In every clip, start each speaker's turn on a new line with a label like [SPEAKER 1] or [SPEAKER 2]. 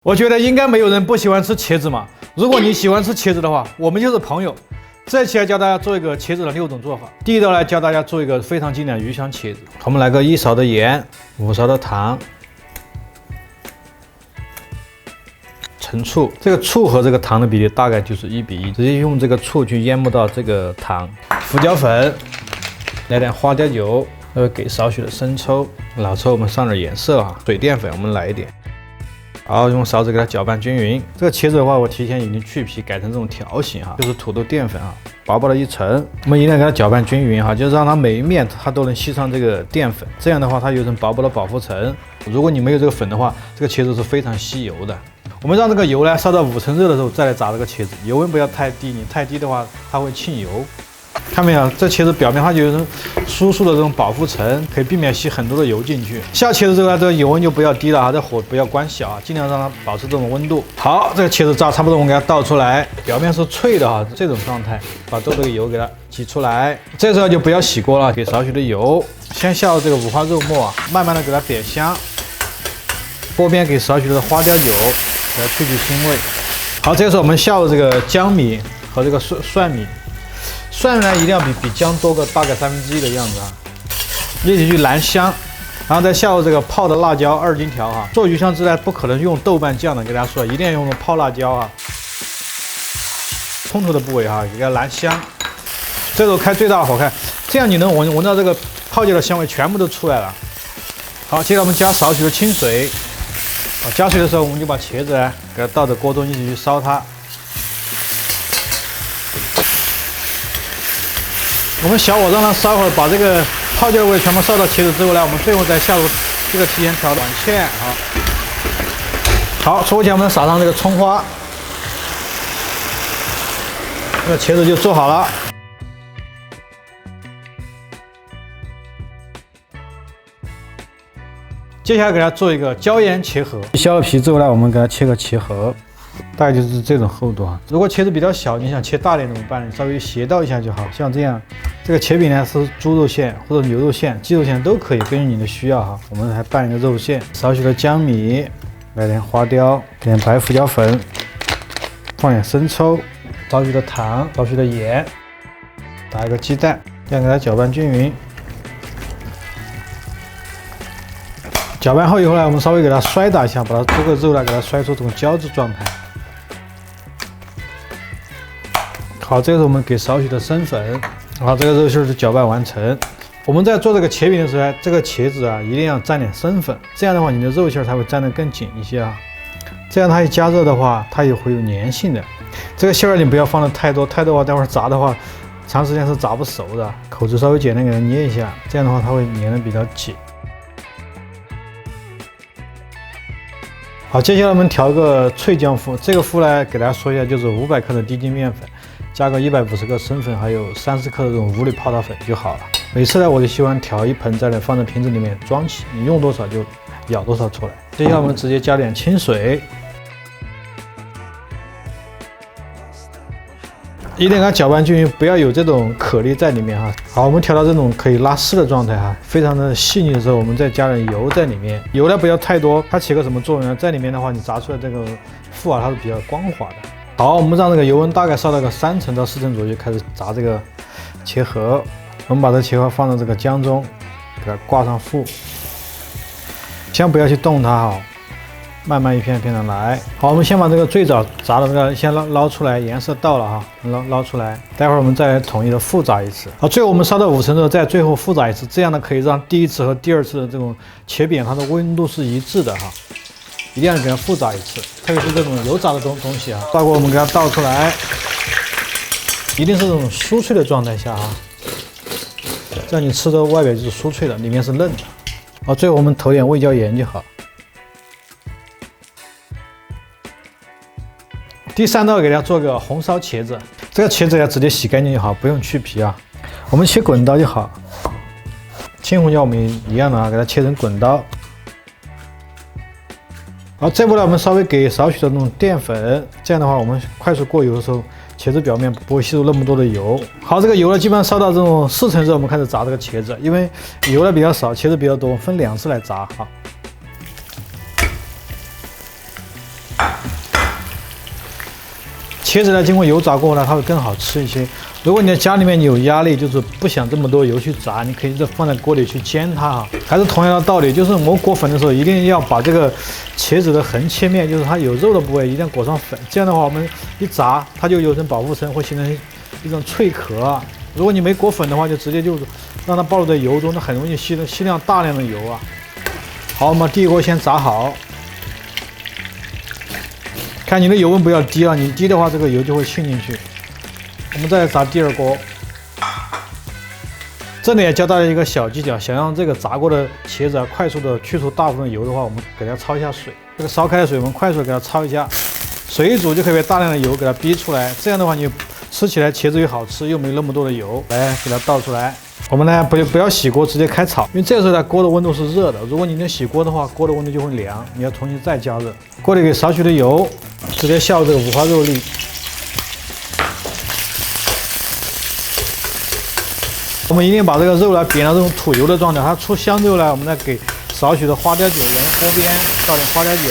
[SPEAKER 1] 我觉得应该没有人不喜欢吃茄子嘛。如果你喜欢吃茄子的话，我们就是朋友。这期来教大家做一个茄子的6种做法。第一道来教大家做一个非常经典的鱼香茄子。我们来个1勺的盐，5勺的糖，陈醋。这个醋和这个糖的比例大概就是1比1，直接用这个醋去淹没到这个糖。胡椒粉，来点花雕酒，给少许的生抽，老抽我们上点颜色啊。水淀粉我们来一点。 好，用勺子给它搅拌均匀。这个茄子的话，我提前已经去皮，改成这种条形哈，就是土豆淀粉啊，薄薄的一层。我们一定要给它搅拌均匀哈，就是让它每一面它都能吸上这个淀粉，这样的话它有层薄薄的保护层。如果你没有这个粉的话，这个茄子是非常吸油的。我们让这个油呢烧到5成热的时候再来炸这个茄子，油温不要太低，你太低的话它会沁油。 看没有，这茄子表面它就有疏疏的这种保护层，可以避免吸很多的油进去。下茄子之后呢，这个油温就不要低了啊，这火不要关小啊，尽量让它保持这种温度。好，这个茄子炸差不多，我们给它倒出来，表面是脆的哈，这种状态，把这个油给它挤出来。这时候就不要洗锅了，给少许的油，先下入这个五花肉末啊，慢慢的给它煸香。锅边给少许的花雕酒，给它去腥味。好，这个时候我们下入这个姜米和这个蒜米。 蒜呢一定要比姜多个大概1/3的样子啊，一起去燃香，然后再下入这个泡的辣椒2金条哈。做鱼香汁呢不可能用豆瓣酱的，给大家说一定要用泡辣椒啊。冲突的部位哈，给它燃香，这时候开最大火开，这样你能闻到这个泡椒的香味全部都出来了。好，接着我们加少许的清水，加水的时候我们就把茄子呢给它倒在锅中一起去烧它。 我们小火让它烧会儿，把这个泡椒味全部烧到茄子之后呢，我们最后再下入这个提前调的短芡啊。好，出锅前我们撒上这个葱花，这个茄子就做好了。接下来给它做一个椒盐茄盒，削了皮之后呢，我们给它切个茄盒。 大概就是这种厚度啊。如果茄子比较小，你想切大点怎么办？你稍微斜倒一下就好，像这样。这个茄饼呢是猪肉馅或者牛肉馅、鸡肉馅都可以，根据你的需要哈。我们还拌一个肉馅，少许的姜米，来点花雕，点白胡椒粉，放点生抽，少许的糖，少许的盐，打一个鸡蛋，这样给它搅拌均匀。 搅拌后以后呢，我们稍微给它摔打一下，把它这个肉呢给它摔出这种胶质状态。好，这个时候我们给少许的生粉，好，这个肉馅就搅拌完成。我们在做这个茄饼的时候，这个茄子啊一定要沾点生粉，这样的话你的肉馅才会粘得更紧一些啊。这样它一加热的话，它也会有粘性的。这个馅儿你不要放的太多，太多的话待会儿炸的话，长时间是炸不熟的。口子稍微简单给它捏一下，这样的话它会粘得比较紧。 好，接下来我们调个脆浆糊。这个糊呢，给大家说一下，就是500克的低筋面粉，加个150克生粉，还有30克的这种无铝泡打粉就好了。每次呢，我就喜欢调一盆，再来放在瓶子里面装起，你用多少就舀多少出来。接下来我们直接加点清水，一定给它搅拌均匀，不要有这种颗粒在里面哈。好，我们调到这种可以拉丝的状态哈，非常的细腻的时候，我们再加点油在里面。油呢不要太多，它起个什么作用呢？在里面的话，你炸出来这个麸啊，它是比较光滑的。好，我们让这个油温大概烧到个3成到4成左右，开始炸这个茄盒。我们把这个茄盒放到这个浆中，给它挂上麸，先不要去动它哈。 慢慢一片一片的来。好，我们先把这个最早炸的这个先捞出来，颜色到了哈，捞出来。待会儿我们再统一的复炸一次。好，最后我们烧到5成之后，再最后复炸一次，这样呢可以让第一次和第2次的这种茄饼它的温度是一致的哈。一定要给它复炸一次，特别是这种油炸的东西啊。大锅我们给它倒出来，一定是这种酥脆的状态下哈，这样你吃的外表就是酥脆的，里面是嫩的。好，最后我们投点味椒盐就好。 第3道给大家做个红烧茄子，这个茄子要直接洗干净就好，不用去皮啊。我们切滚刀就好。青红椒我们一样的啊，给它切成滚刀。好，这步呢我们稍微给少许的那种淀粉，这样的话我们快速过油的时候，茄子表面不会吸入那么多的油。好，这个油呢基本上烧到这种4成之后，我们开始炸这个茄子，因为油呢比较少，茄子比较多，分2次来炸哈。茄子呢，经过油炸过呢，它会更好吃一些。如果你在家里面有压力，就是不想这么多油去炸，你可以放在锅里去煎它哈。还是同样的道理，就是磨裹粉的时候，一定要把这个茄子的横切面，就是它有肉的部位，一定要裹上粉。这样的话，我们一炸，它就有层保护层，会形成一种脆壳。如果你没裹粉的话，就直接就让它暴露在油中，那很容易吸大量的油啊。好，我们把第一锅先炸好。看你的油温不要低啊，你低的话，这个油就会沁进去。我们再来炸第二锅。这里也教大家一个小技巧，想让这个炸过的茄子快速的去除大部分油的话，我们给它焯一下水。这个烧开的水，我们快速给它焯一下，水一煮就可以把大量的油给它逼出来。这样的话，你吃起来茄子又好吃，又没那么多的油。来，给它倒出来。我们呢不要洗锅，直接开炒，因为这时候呢锅的温度是热的。如果你能洗锅的话，锅的温度就会凉，你要重新再加热。锅里给少许的油，直接下入这个五花肉粒。我们一定把这个肉呢煸到这种吐油的状态，它出香之后呢，我们再给少许的花雕酒沿着锅边倒点花雕酒，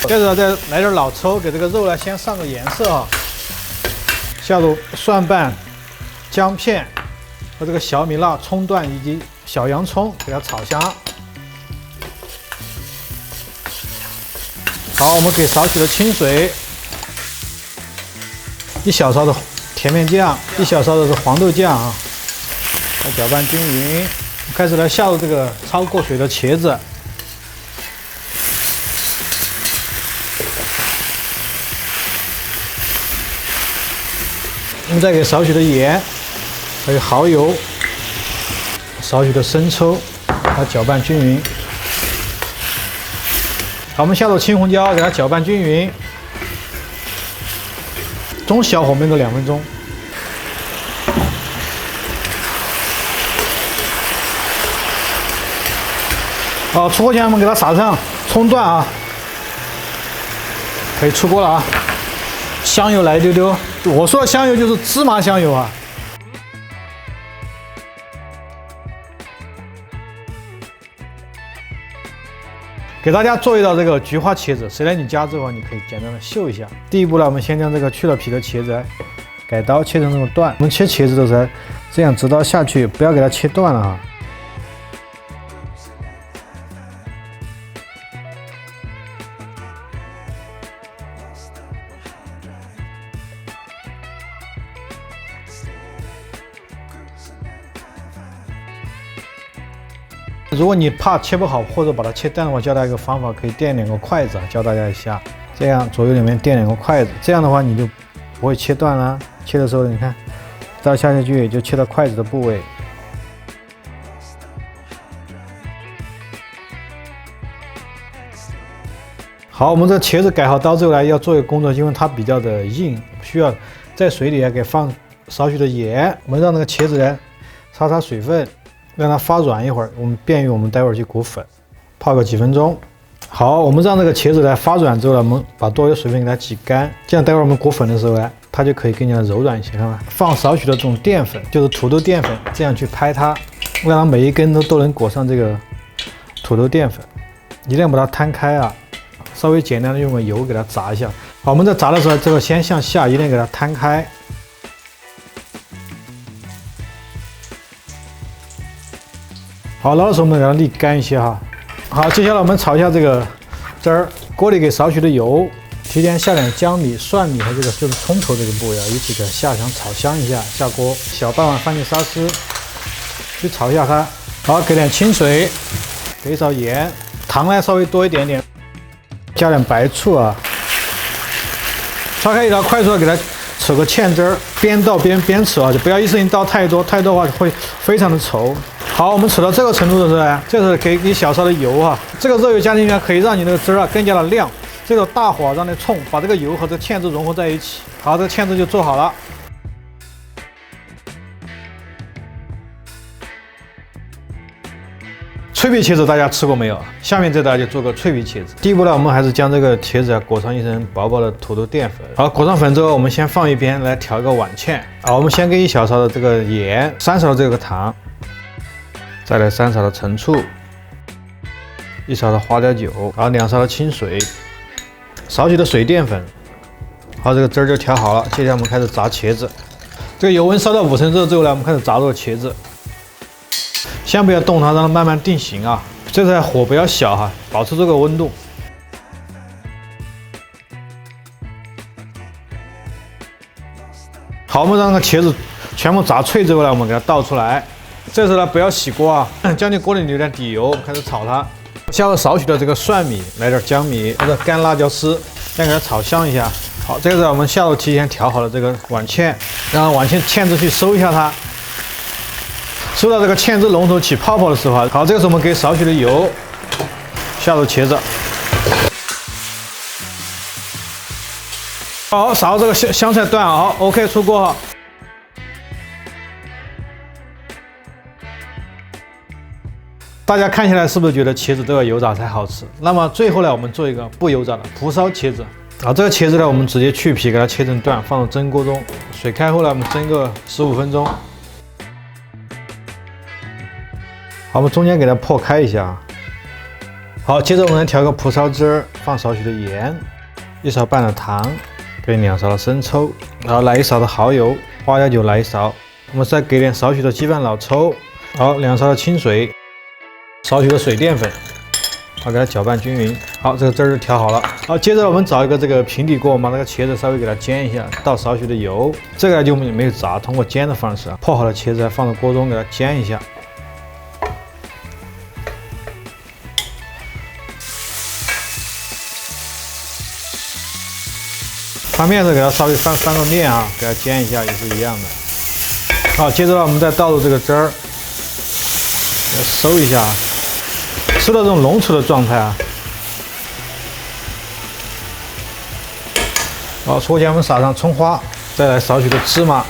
[SPEAKER 1] 接着再来点老抽，给这个肉呢先上个颜色啊。下入蒜瓣、姜片和这个小米辣、葱段以及小洋葱，给它炒香。好，我们给少许的清水，1小勺的甜面酱，1小勺的是黄豆酱啊。来搅拌均匀，开始来下入这个焯过水的茄子，我们再给少许的盐，还有蚝油，少许的生抽，把它搅拌均匀。好，我们下入青红椒，给它搅拌均匀，中小火焖个2分钟。好，出锅前我们给它撒上葱段啊，可以出锅了啊。香油来一丢丢，我说的香油就是芝麻香油啊。给大家做一道这个菊花茄子，谁来你家之后，你可以简单的秀一下。第一步呢，我们先将这个去了皮的茄子改刀切成这种段。我们切茄子的时候，这样直刀下去，不要给它切断了啊。如果你怕切不好或者把它切断的话，教大家一个方法，可以垫2个筷子，教大家一下，这样左右两边垫2个筷子，这样的话你就不会切断了。切的时候你看，刀下去也就切到筷子的部位。好，我们这茄子改好刀之后呢，要做一个工作，因为它比较的硬，需要在水里给放少许的盐，我们让那个茄子呢擦水分。让它发软一会儿，我们便于我们待会儿去裹粉，泡个几分钟。好，我们让这个茄子来发软之后呢，我们把多余的水分给它挤干，这样待会儿我们裹粉的时候呢，它就可以更加柔软一些，看吧？放少许的这种淀粉，就是土豆淀粉，这样去拍它，让它每一根都能裹上这个土豆淀粉，一定要把它摊开啊，稍微简单的用个油给它炸一下。好，我们在炸的时候，这个先向下，一定要给它摊开。好，捞的时候我们给它沥干一些哈。好，接下来我们炒一下这个汁儿，锅里给少许的油，提前下点姜米、蒜米和这个就是葱头这个部位啊，一起给它下香炒香一下。下锅，小半碗番茄沙司，去炒一下它。好，给点清水，给一勺盐，糖呢稍微多一点点，加点白醋啊。烧开一刀，快速的给它扯个芡汁儿，边倒边扯啊，就不要一次性倒太多，太多的话会非常的稠。好，我们扯到这个程度的时候呢，这时候给1小勺的油啊，这个热油加进去可以让你那个汁啊更加的亮。这个大火让它冲，把这个油和这个芡汁融合在一起。好，这个芡汁就做好了。脆皮茄子大家吃过没有？下面这道就做个脆皮茄子。第一步呢，我们还是将这个茄子裹上一层薄薄的土豆淀粉。好，裹上粉之后，我们先放一边来调一个碗芡。好，我们先给1小勺的这个盐，3勺的这个糖。再来3勺的陈醋，1勺的花雕酒，然后2勺的清水，少许的水淀粉，好，这个汁儿就调好了，接下来我们开始炸茄子。这个油温烧到5成热之后呢，我们开始炸入茄子。先不要动它，让它慢慢定型啊。这时候火不要小哈，保持这个温度。好，我们让那个茄子全部炸脆之后呢，我们给它倒出来。这时候呢，不要洗锅啊，将进锅里留点底油，开始炒它。下入少许的这个蒜米，来点姜米或者干辣椒丝，先给它炒香一下。好，这个时候我们下入提前调好的这个碗芡，让碗芡汁去收一下它。收到这个芡汁龙头起泡泡的时候，好，这个时候我们给少许的油，下入茄子。好，撒入这个香菜段，好 ，OK， 出锅。大家看起来是不是觉得茄子都要油炸才好吃？那么最后呢，我们做一个不油炸的蒲烧茄子。好，这个茄子呢，我们直接去皮，给它切成段，放入蒸锅中。水开后呢，我们蒸个15分钟。好，我们中间给它破开一下。好，接着我们来调个蒲烧汁儿，放少许的盐，1勺半的糖。给2勺的生抽，然后来1勺的蚝油，花椒酒来1勺，我们再给点少许的鸡饭老抽，好，2勺的清水，少许的水淀粉，好，给它搅拌均匀。好，这个汁儿就调好了。好，接着我们找一个这个平底锅，我们把这个茄子稍微给它煎一下，倒少许的油，这个就没有炸，通过煎的方式，破好的茄子放到锅中给它煎一下。翻面的时候给它稍微翻个面啊，给它煎一下也是一样的。好，接着呢，我们再倒入这个汁儿，给它收一下，收到这种浓稠的状态啊。好，锅前我们撒上葱花，再来少许的芝麻。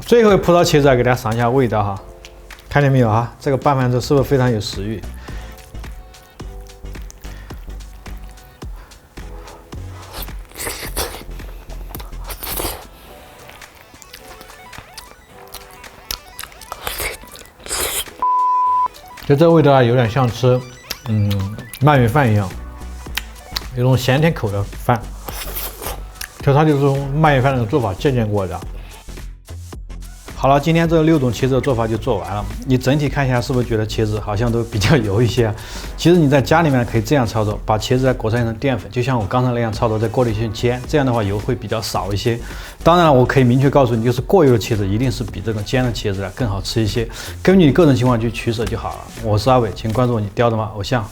[SPEAKER 1] 最后蒲烧茄子啊，给大家尝一下味道哈，看见没有啊？这个拌饭之后是不是非常有食欲？就这味道啊，有点像吃鳗鱼饭一样，有种咸甜口的饭，就它就是从鳗鱼饭那个做法借鉴过的。好了，今天这6种茄子的做法就做完了。你整体看一下，是不是觉得茄子好像都比较油一些？其实你在家里面可以这样操作，把茄子裹上一层淀粉，就像我刚才那样操作，在锅里去煎，这样的话油会比较少一些。当然了，我可以明确告诉你，就是过油的茄子一定是比这个煎的茄子更好吃一些。根据你个人情况去取舍就好了。我是阿伟，请关注你雕的吗偶像。